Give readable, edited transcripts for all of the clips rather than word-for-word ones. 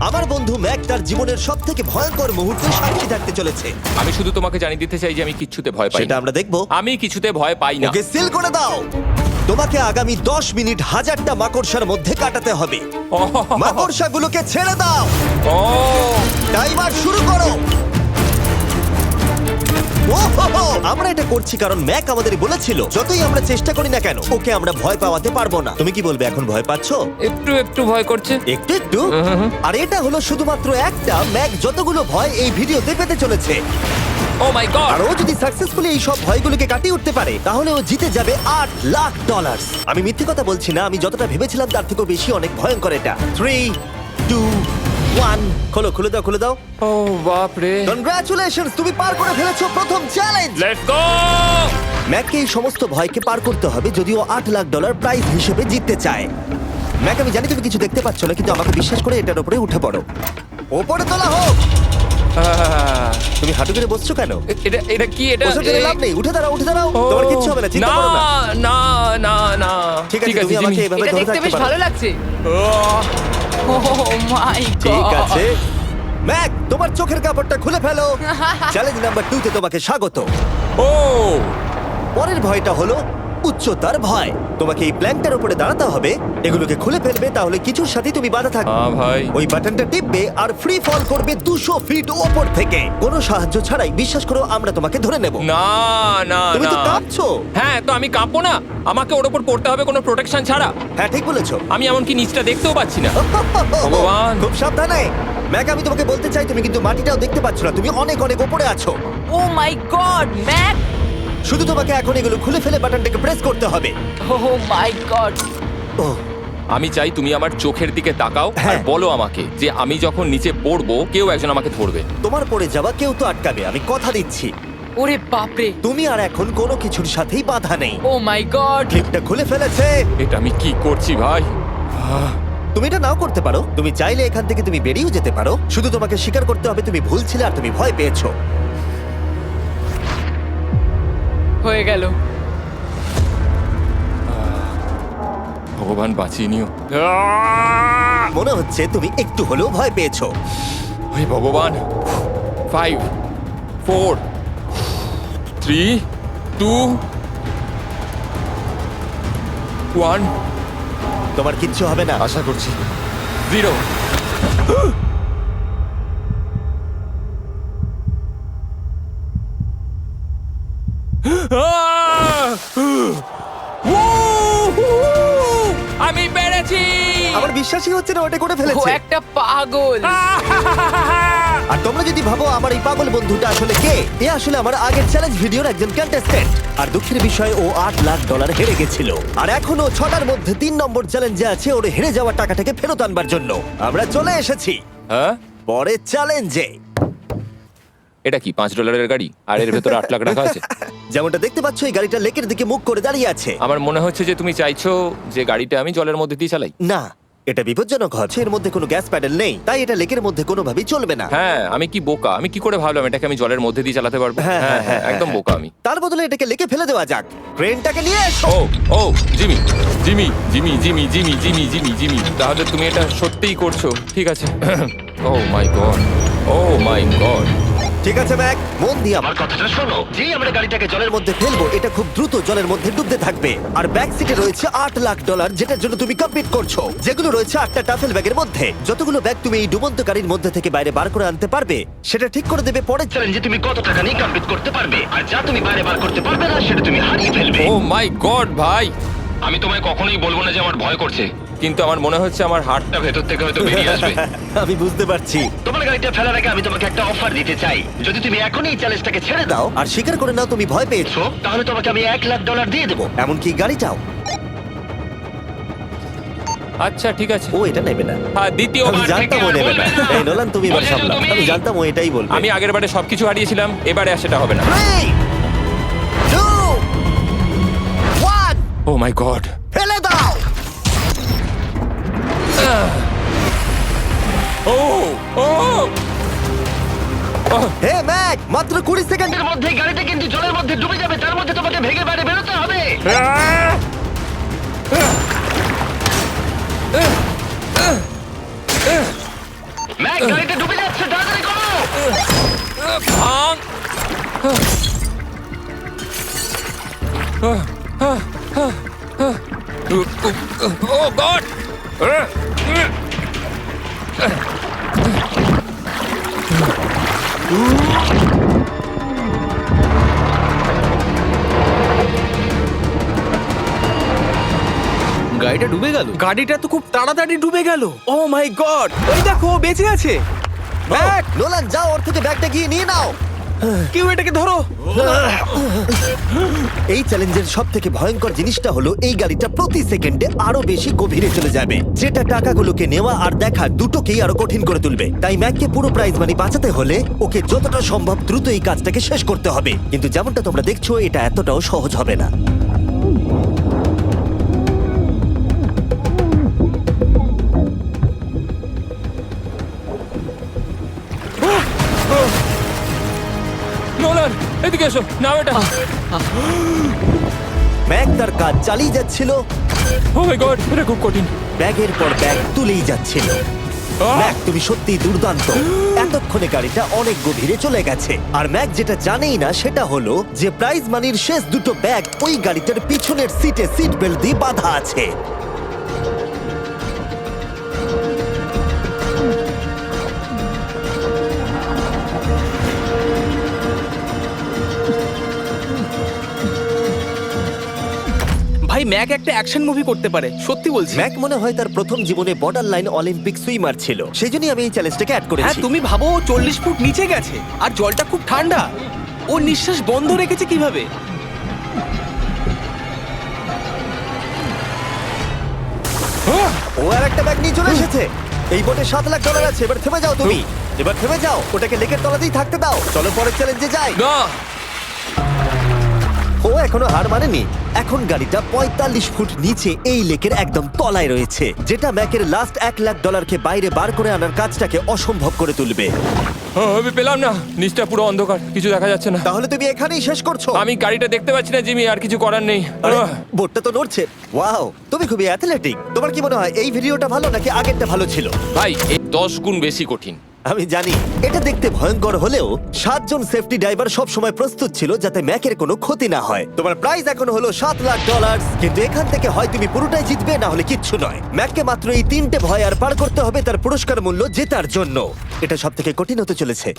আমার বন্ধু ম্যাক তার জীবনের সবথেকে ভয়ঙ্কর মুহূর্তে সাক্ষী থাকতে চলেছে। আমি শুধু তোমাকে জানিয়ে দিতে চাই যে আমি কিচ্ছুতে ভয় পাই সেটা না। আমরা দেখবো। আমি কিছুতে ভয় পাই না। ওকে সিল করে দাও। তোমাকে আগামী 10 মিনিট 1000টা মাকড়সার মধ্যে কাটাতে হবে। মাকড়সাগুলোকে ছেড়ে দাও। ও টাইমার শুরু করো। ওহো! আমরা এটা করছি কারণ ম্যাক আমাদের বলেছিল যতই আমরা চেষ্টা করি না কেন ওকে আমরা ভয় পাওয়াতে পারবো না। তুমি কি বলবে, এখন ভয় পাচ্ছো? একটু একটু ভয় করছে। একটু একটু। আর এটা হলো শুধুমাত্র একটা। ম্যাক যতগুলো ভয় এই ভিডিওতে পেতে চলেছে, ও মাই গড। আর ও যদি সাকসেসফুলি এই সব ভয়গুলোকে কাটিয়ে উঠতে পারে তাহলে ও জিতে যাবে $8 লাখ। আমি মিথ্যে কথা বলছি না, আমি যতটা ভেবেছিলাম তার থেকেও বেশি অনেক ভয়ঙ্কর এটা। 3, 2, 1 খোলো, খুলে দাও, খুলে দাও। ও বাপ রে। কনগ্রাচুলেশনস, তুমি পার করে ফেলেছো প্রথম চ্যালেঞ্জ। Let's go. ম্যাককে এই সমস্ত ভয়কে পার করতে হবে যদিও $8 লাখ প্রাইজ হিসেবে জিততে চায়। ম্যাক, আমি জানি তুমি কিছু দেখতে পাচ্ছ না, কিন্তু আমাকে বিশ্বাস করে এটার উপরে উঠে পড়ো। ওপরে তোলা হোক। তুমি হাঁটু করে বসছো কেন? এটা এটা কি এটা? বসে গেলে লাভ নেই, উঠে দাঁড়াও, উঠে দাঁড়াও। তোমার কিচ্ছু হবে না, চিন্তা করো না। না না না। ঠিক আছে, তুমি আমাকে জিমি। এভাবে এটা ধরে দেখতে রাখতে বেশ পারো। ভালো লাগছে। ও মাই গড। ঠিক আছে ম্যাক, তোমার চোখের কাপড়টা খুলে ফেলো। চ্যালেঞ্জ নাম্বার 2 তে তোমাকে স্বাগত। ও পরের ভয়টা হলো উচ্চতার ভয়। তোমাকে এই প্ল্যানটার উপরে দাঁড়াতে হবে, এগুলোকে খুলে ফেলবে, তাহলে কিছুর সাথে তুমি বাধা থাকবে। ভাই। ওই বাটনটা টিপবে আর ফ্রি ফল করবে 200 ফিট ওপর থেকে। কোনো সাহায্য ছাড়াই, বিশ্বাস করো আমরা তোমাকে ধরে নেব। না না তুমি তো না। কাঁপছো। হ্যাঁ, তো আমি কাঁপবো না? আমাকে ওর উপর পড়তে হবে কোনো প্রোটেকশন ছাড়া? হ্যাঁ, ঠিক বলেছো। আমি এমনকি নিচটা দেখতেও পাচ্ছি না। ভগবান। খুব সাবধানে ম্যাক, আমি তোমাকে বলতে চাই তুমি কিন্তু মাটিটাও দেখতে পাচ্ছ না, তুমি অনেক অনেক উপরে আছো। ও মাই গড, ম্যাক। শুধু তোমাকে এখন এগুলো খুলে ফেলে বাটনটাকে প্রেস করতে হবে। ও মাই গড। ও আমি চাই তুমি আমার চোখের দিকে তাকাও আর হ্যাঁ। বলো আমাকে যে আমি যখন নিচে পড়বো কেউ একজন আমাকে ধরবে। তোমার পড়ে যাওয়া কেউ তো আটকাবে, আমি কথা দিচ্ছি। ওরে বাপরে। তুমি আর এখন কোনো কিছুর সাথেই বাধা নেই। ও মাই গড। ক্লিপটা খুলে ফেলেছে। এটা আমি কি করছি ভাই? তুমি এটা নাও করতে পারো, তুমি চাইলে এখান থেকে তুমি বেরিয়েও যেতে পারো। শুধু তোমাকে স্বীকার করতে হবে তুমি ভুল ছিলে আর তুমি ভয় পেয়েছো। হয়ে গেল। ভগবান বাঁচিয়ে নিও। মনে হচ্ছে তুমি একটু হলেও ভয় পেয়েছো। ওই ভগবান। 5 4 3 2 1 তোমার কিচ্ছু হবে না। আশা করছি 0। আমি পেরেছি। আমার বিশ্বাসই হচ্ছে না ওটা করে ও ফেলেছে। একটা পাগল। আর তোমরা যদি ভাবো আমার এই পাগল বন্ধুটা আসলে কে, এ আসলে আমার আগের চ্যালেঞ্জ ভিডিওর একজন কন্টেস্ট্যান্ট। আর দুঃখের বিষয়ে ও $8 লাখ হেরে গেছিল। আর এখনো 6টার মধ্যে 3 নম্বর চ্যালেঞ্জে আছে ওর হেরে যাওয়া টাকাটাকে ফেরত আনবার জন্য। আমরা চলে এসেছি হ্যাঁ, পরের চ্যালেঞ্জে। এটা কি $5 গাড়ি আর এর ভেতরে 8 লাখ টাকা আছে? যেমনটা দেখতে পাচ্ছ এই গাড়িটা লেকের দিকে মুখ করে দাঁড়িয়ে আছে। আমার মনে হচ্ছে যে তুমি চাইছো যে গাড়িটা আমি জলের মধ্যে দিয়ে চালাই। না, এটা বিপজ্জনক হচ্ছে, এর মধ্যে কোনো গ্যাস প্যাডেল নেই, তাই এটা লেকের মধ্যে কোনোভাবেই চলবে না। হ্যাঁ, আমি কি বোকা? আমি কি করে ভাবলাম এটাকে আমি জলের মধ্যে দিয়ে চালাতে পারবো? হ্যাঁ, হ্যাঁ হ্যাঁ, হ্যাঁ, একদম বোকা আমি। তার বদলে এটাকে লেকে ফেলে দেওয়া যাক। ক্রেনটাকে নিয়ে এসো। Oh oh Jimmy Jimmy Jimmy Jimmy Jimmy Jimmy Jimmy Jimmy তাহলে তুমি এটা সত্যিই করছো? ঠিক আছে। Oh my god, oh my god. ঠিক আছে ম্যাক, মন দিয়ে আমার কথাটা শোনো। যেই আমরা গাড়িটাকে জলের মধ্যে ফেলবো এটা খুব দ্রুত জলের মধ্যে ডুবতে থাকবে। আর ব্যাক সিটে রয়েছে $8 লাখ যেটার জন্য তুমি কমপ্লিট করছো, যেগুলো রয়েছে 8টা টাফেল ব্যাগের মধ্যে। যতগুলো ব্যাগ তুমি এই ডুবন্ত গাড়ির মধ্যে থেকে বাইরে বার করে আনতে পারবে সেটা ঠিক করে দেবে পরের চ্যালেঞ্জে তুমি কত টাকা নিয়ে কমপ্লিট করতে পারবে। আর যা তুমি বাইরে বার করতে পারবে না সেটা তুমি হারিয়ে ফেলবে। ও মাই গড ভাই, আমি তোমায় কখনোই বলবো না যে আমার ভয় করছে, কিন্তু আমার মনে হচ্ছে আমার হার্টটা ভেতর থেকে হয়তো বেরিয়ে আসবে। আমি বুঝতে পারছি। তোমার গাড়িটা ফেলার আগে আমি তোমাকে একটা অফার দিতে চাই। যদি তুমি এখনই এই চ্যালেঞ্জটাকে ছেড়ে দাও আর স্বীকার করে নাও তুমি ভয় পেয়েছো, তাহলে তোমাকে আমি $1 লাখ দিয়ে দেবো, এমনকি গাড়িটাও। আচ্ছা ঠিক আছে। ও এটা নেবে না। হ্যাঁ, আমি দ্বিতীয়বার থেকে জানতাম ও আর নেবে না। বলবে না। এই নোলান, তুমি এবার বুঝেছো সামলাও। তুমি? আমি জানতাম ও এটাই বলবে। আমি আগের বারে সবকিছু হারিয়েছিলাম, এবারে আর সেটা হবে না। 3, 2, 1 ও মাই গড। ফেলে দাও। ও ও হে ম্যাক, মাত্র 20 সেকেন্ডের মধ্যে গাড়িটা কিন্তু জলের মধ্যে ডুবে যাবে। তার মধ্যে তোমাকে ভেগে বাইরে বেরোতে হবে। ম্যাক গাড়িটা ডুবে যাচ্ছে, তাড়াতাড়ি করো। ভাঙ। ও গড! গাড়িটা ডুবে গেল। গাড়িটা তো খুব তাড়াতাড়ি ডুবে গেল। ও মাই গড, ওই দেখো ও বেঁচে আছে। ব্যাগ, নোলান যাও, ওর থেকে ব্যাগটা গিয়ে নিয়ে নাও। কেউ এটাকে ধরো। এই চ্যালেঞ্জের সব থেকে ভয়ঙ্কর জিনিসটা হলো এই গাড়িটা প্রতি সেকেন্ডে আরো বেশি গভীরে চলে যাবে, যেটা টাকাগুলোকে নেওয়া আর দেখা দুটোকেই আরো কঠিন করে তুলবে। তাই ম্যাককে পুরো প্রাইজ মানি বাঁচাতে হলে ওকে যতটা সম্ভব দ্রুত এই কাজটাকে শেষ করতে হবে। কিন্তু যেমনটা তোমরা দেখছো, এটা এতটাও সহজ হবে না। নোলান, এদিকে এসো। নাও এটা। ম্যাক তার কাজ চালিয়ে যাচ্ছিল, ও মাই গড, এটা খুব কঠিন। ব্যাগের পর ব্যাগ তুলেই যাচ্ছিল। আহ! ম্যাক, তুমি সত্যিই দুর্দান্ত। এতক্ষণে গাড়িটা অনেক গভীরে চলে গেছে। আর ম্যাক যেটা জানেই না সেটা হলো যে প্রাইজ মানির শেষ দুটো ব্যাগ ওই গাড়িটার পিছনের সিটে সিট বেল্ট দিয়ে বাঁধা আছে। ভাই, ম্যাক একটা অ্যাকশন মুভি করতে পারে, সত্যি বলছি। ম্যাক মনে হয় তার প্রথম জীবনে বর্ডার লাইন অলিম্পিক সুইমার ছিল, সেই জন্যই আমি এই চ্যালেঞ্জটাকে অ্যাড হ্যাঁ, করেছি। তুমি ভাবো ও 40 ফুট নিচে গেছে আর জলটা খুব ঠান্ডা। ও নিঃশ্বাস বন্ধ রেখেছে কিভাবে? ও আর একটা ব্যাগ নিয়ে চলে এসেছে। এই বোটে $7,00,000 আছে। এবার থেমে যাও তুমি, এবার থেমে যাও, ওটাকে লেকের তলাতেই থাকতে দাও। চলো পরের চ্যালেঞ্জে যাই। না, ও এখনো হার মানেনি। এখন গাড়িটা 45 ফুট নিচে এই লেকের একদম তলায় রয়েছে, যেটা ম্যাকের লাস্ট $1,00,000কে বাইরে বার করে আনার কাজটাকে অসম্ভব করে তুলবে। আমি পেলাম না। নিচটা পুরো অন্ধকার, কিছু দেখা যাচ্ছে না। তাহলে তুমি এখানেই শেষ করছো? আমি গাড়িটা দেখতে পাচ্ছি না জিমি, আর কিছু করার নেই। আরে, বোটটা তো নড়ছে। ওয়াও, তুমি খুবই অ্যাথলেটিক। তোমার কি মনে হয় এই ভিডিওটা ভালো নাকি আগেরটা ভালো ছিল? ভাই, এই 10 গুণ বেশি কঠিন। আমি জানি এটা দেখতে ভয়ঙ্কর হলেও 7 জন সেফটি ড্রাইভার সব সময় প্রস্তুত ছিল যাতে ম্যাকের কোনো ক্ষতি না হয়। তোমার প্রাইস এখন হলো $7,00,000, কিন্তু এখান থেকে হয় তুমি পুরোটাই জিতবে, না হলে কিচ্ছু নয়। ম্যাককে মাত্র এই 3টে ভয় আর পার করতে হবে তার পুরস্কার মূল্য জেতার জন্য। এটা সব থেকে কঠিন হতে চলেছে।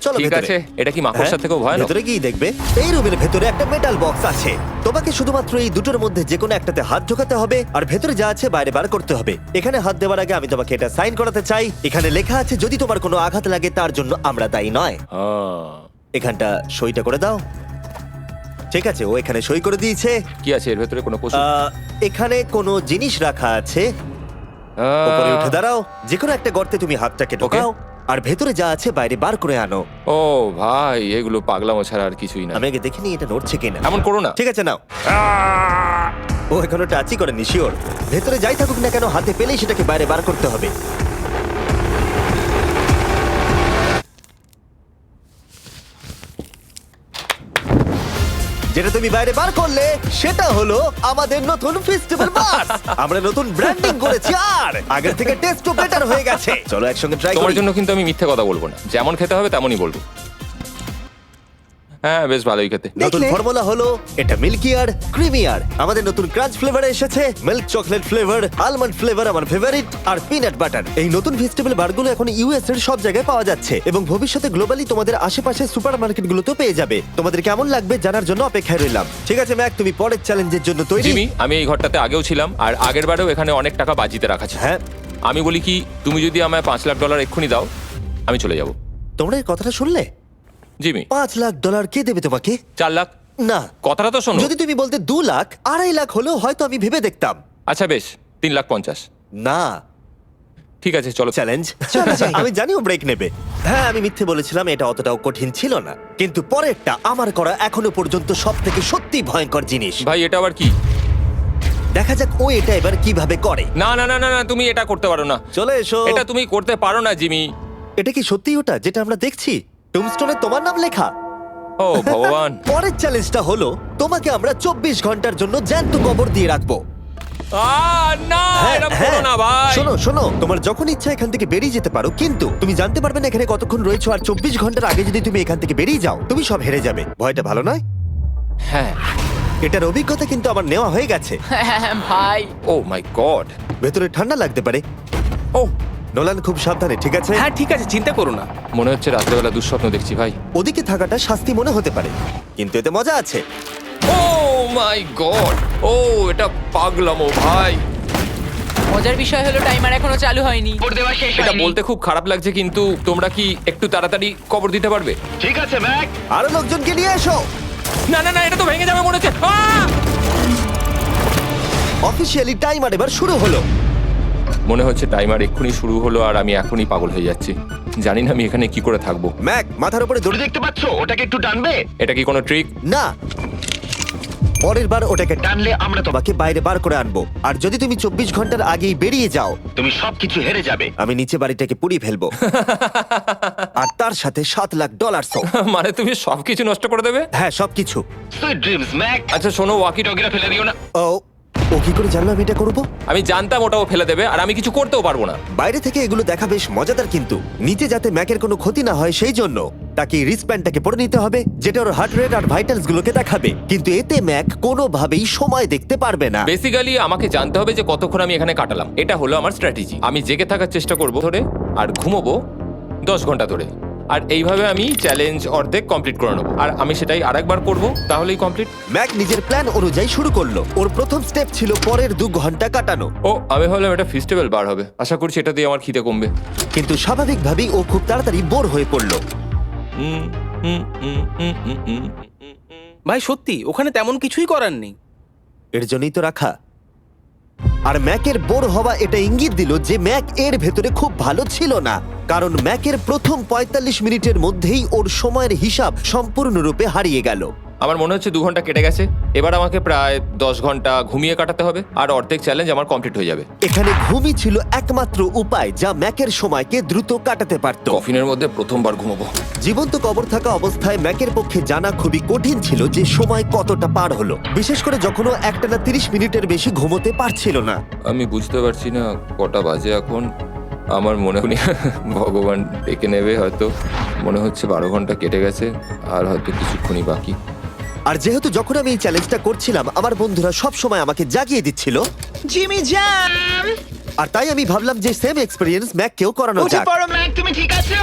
চলো ঠিক ভেতরে। আছে। এটা কি মাকড়সার থেকেও ভয়ানক? ভেতরে গিয়ে দেখবে এই রুমের ভেতরে একটা মেটাল বক্স আছে। তোমাকে শুধুমাত্র এই দুটোর মধ্যে যে কোনো একটাতে হাত ঢোকাতে হবে আর ভেতরে যা আছে বাইরে বার করতে হবে। এখানে হাত দেওয়ার আগে আমি তোমাকে এটা সাইন করাতে চাই। এখানে লেখা আছে যদি তোমার কোনো আঘাত লাগে তার জন্য আমরা দায়ী নয়। এখানটা সইটা করে দাও। ঠিক আছে, ও এখানে সই করে দিয়েছে। কি আছে এর ভেতরে? কোনো পশু? এখানে কোনো জিনিস রাখা আছে। উপরে উঠে দাঁড়াও, যে কোনো একটা গর্তে তুমি হাতটাকে ঢোকাও আর ভেতরে যা আছে বাইরে বার করে আনো। ও ভাই, এগুলো পাগলামো ছাড়া আর কিছুই না। আমি আগে দেখিনি এটা নড়ছে কিনা। এমন করো না। ঠিক আছে, নাও। ও এখনো টাচই করেনি, শিওর। ভেতরে যাই থাকুক না কেন, হাতে পেলেই সেটাকে বাইরে বার করতে হবে। যেটা তুমি বাইরে বার করলে সেটা হলো আমাদের নতুন ফেস্টিভ্যাল বাস। আমরা নতুন ব্র্যান্ডিং করেছি আর আগের থেকে টেস্টও বেটার হয়ে গেছে। চলো একসঙ্গে ট্রাই তোমার করি। জন্য কিন্তু আমি মিথ্যে কথা বলবো না। যেমন খেতে হবে তেমনই বলবো। হ্যাঁ, বেশ ভালোই খেতে। নতুন দেখলে? ফর্মুলা হলো এটা মিল্কিয়ার ক্রিমিয়ার। আমাদের নতুন ক্রাঞ্চ ফ্লেভার এসেছে, milk chocolate flavour, almond flavour আমার ফেভারিট, আর পিনাট বাটার। এই নতুন ভেজিটেবল বারগুলো এখন ইউএস এর সব জায়গায় পাওয়া যাচ্ছে এবং ভবিষ্যতে গ্লোবালি তোমাদের আশেপাশে সুপারমার্কেটগুলোতেও পেয়ে যাবে। তোমাদের কেমন লাগবে জানার জন্য অপেক্ষায় রইলাম। ঠিক আছে ম্যাক, তুমি পরের চ্যালেঞ্জের জন্য তৈরি? জিমি, আমি এই ঘরটাতে আগেও ছিলাম আর আগের বারেও এখানে অনেক টাকা বাজিতে রাখা ছিল। হ্যাঁ, আমি বলি কি, তুমি যদি আমায় $5,00,000 এক্ষুনি দাও, আমি চলে যাব। তোমরা এই কথাটা শুনলে? জিমি, $5,00,000 কে দেবে তোমাকে? 4 লাখ। না, কথাটা তো শোনো। যদি তুমি বলতে 2 লাখ, 2.5 লাখ হলেও হয়তো আমি ভেবে দেখতাম। আচ্ছা বেশ, 3,50,000। না, ঠিক আছে, চলো। চ্যালেঞ্জ। আমি জানি ও ব্রেক নেবে। হ্যাঁ, আমি মিথ্যে বলেছিলাম, এটা অতটাও কঠিন ছিল না। কিন্তু পরেরটা আমার করা এখনো পর্যন্ত সব থেকে সত্যি ভয়ঙ্কর জিনিস। ভাই, এটা আবার কি? দেখা যাক ও এটা এবার কিভাবে করে। না না না না না, তুমি এটা করতে পারো না। চলে এসো। এটা তুমি করতে পারো না জিমি। এটা কি সত্যি ওটা যেটা আমরা দেখছি? টুমস্টোনে তোমার নাম লেখা। ও ভগবান। পরের চ্যালেঞ্জটা হলো তোমাকে আমরা 24 ঘন্টার জন্য জ্যান্ত কবর দিয়ে রাখবো। না হ্যাঁ, এটা হ্যাঁ। করো না ভাই। শোনো শোনো, তোমার যখন ইচ্ছা এখান থেকে বেরিয়ে যেতে পারো, কিন্তু তুমি জানতে পারবে না এখানে কতক্ষণ রয়েছো। আর 24 ঘন্টার আগে যদি তুমি এখান থেকে বেরিয়ে যাও, তুমি সব হেরে যাবে। ভয়টা ভালো নয়? হ্যাঁ। এটার অভিজ্ঞতা কিন্তু আমার নেওয়া হয়ে গেছে। ভাই ও মাই গড। ভেতরে ঠান্ডা লাগতে পারে। ও নোলান, খুব সাবধানে, ঠিক আছে? হ্যাঁ ঠিক আছে, চিন্তা করো না। মনে হচ্ছে রাত্রেবেলা দুঃস্বপ্ন দেখছি ভাই। ওদিকে থাকাটা শাস্তি মনে হতে পারে, কিন্তু এতে মজা আছে। Oh my god. ও এটা পাগলামো ভাই। মজার বিষয় হলো টাইমার এখনো চালু হয়নি। এটা বলতে খুব খারাপ লাগছে, কিন্তু তোমরা কি একটু তাড়াতাড়ি কবর দিতে পারবে? ঠিক আছে ম্যাক, আরো লোকজনকে নিয়ে এসো। না না না, এটা তো ভেঙে যাবে মনে হচ্ছে। অফিসিয়ালি টাইমার এবার শুরু হলো। মনে হচ্ছে টাইমার এক্ষুনি শুরু হলো আর আমি এখনই পাগল হয়ে যাচ্ছি। জানি না আমি এখানে কি করে থাকবো। ম্যাক, মাথার উপরে দড়ি দেখতে পাচ্ছো? ওটাকে একটু টানবে। এটা কি কোনো ট্রিক? না, পরের বার ওটাকে টানলে আমরা তোমাকে বাইরে বার করে আনবো। আর যদি তুমি 24 ঘন্টার আগেই বেরিয়ে যাও, তুমি সবকিছু হেরে যাবে। আমি নিচে বাড়িটাকে পুড়িয়ে ফেলবো। আর তার সাথে $7 লাখ। মানে তুমি সবকিছু নষ্ট করে দেবে? হ্যাঁ, সবকিছু। Sweet dreams Mac. আচ্ছা শোনো, ওয়াকি টগিরা ফেলে দিও না। ও কি করে জানলো আমি এটা করবো? আমি জানতাম ওটাও ফেলে দেবে আর আমি কিছু করতেও পারবো না। বাইরে থেকে এগুলো দেখা বেশ মজাদার, কিন্তু নিচে যাতে ম্যাকের কোনো ক্ষতি না হয় সেই জন্য তাকে রিস্টব্যান্ডটাকে পরে নিতে হবে, যেটা ওর হার্ট রেট আর ভাইটালস গুলোকে দেখাবে। কিন্তু এতে ম্যাক কোনোভাবেই সময় দেখতে পারবে না। বেসিক্যালি আমাকে জানতে হবে যে কতক্ষণ আমি এখানে কাটালাম। এটা হলো আমার স্ট্র্যাটেজি। আমি জেগে থাকার চেষ্টা করবো ধরে আর ঘুমোবো 10 ঘন্টা ধরে। আর এইভাবে আমি চ্যালেঞ্জ অর্ধেক কমপ্লিট করে নেবো। আর আমি সেটাই আরেকবার করবো, তাহলেই কমপ্লিট। ম্যাক নিজের প্ল্যান অনুযায়ী শুরু করলো। ওর প্রথম স্টেপ ছিল পরের 2 ঘন্টা কাটানো। ও আমি ভাবলাম এটা ফেস্টিভ্যাল বার হবে। আশা করছি এটা দিয়ে আমার খিদে কমবে। কিন্তু স্বাভাবিকভাবেই ও খুব তাড়াতাড়ি বোর হয়ে পড়লো। হুম, হুম, হুম, হুম, হুম, হুম। ভাই সত্যি ওখানে তেমন কিছুই করার নেই। এর জন্যই তো রাখা। আর ম্যাকের বোর হওয়া এটা ইঙ্গিত দিল যে ম্যাক এর ভেতরে খুব ভালো ছিল না, কারণ ম্যাকের প্রথম 45 মিনিটের মধ্যেই ওর সময়ের হিসাব সম্পূর্ণরূপে হারিয়ে গেল। আমার মনে হচ্ছে 2 ঘন্টা কেটে গেছে। এবার আমাকে প্রায় 10 ঘন্টা ঘুমিয়ে কাটাতে হবে আর অর্ধেক চ্যালেঞ্জ আমার কমপ্লিট হয়ে যাবে। এখানে ঘুমই ছিল একমাত্র উপায় যা ম্যাকের সময়কে দ্রুত কাটাতে পারত। কফিনের মধ্যে প্রথমবার ঘুমাবো। জীবন্ত কবর থাকা অবস্থায় ম্যাকের পক্ষে জানা খুবই কঠিন ছিল যে সময় কতটা পার হলো, বিশেষ করে যখন ও একটানা 30 মিনিটের বেশি ঘুমোতে পারছিল না। আমি বুঝতে পারছি না কটা বাজে এখন। আমার মনে হয় ভগবান ডেকে নেবে হয়তো। মনে হচ্ছে 12 ঘন্টা কেটে গেছে আর হয়তো কিছুক্ষণই বাকি। আর যেহেতু যখন আমি এই চ্যালেঞ্জটা করছিলাম আমার বন্ধুরা সব সময় আমাকে জাগিয়ে দিচ্ছিল, জিমি জ্যাম আর তাই আমি ভাবলাম যে সেম এক্সপেরিয়েন্স ম্যাককেও করানো উঠে যাক। পড়ো ম্যাক, তুমি ঠিক আছো?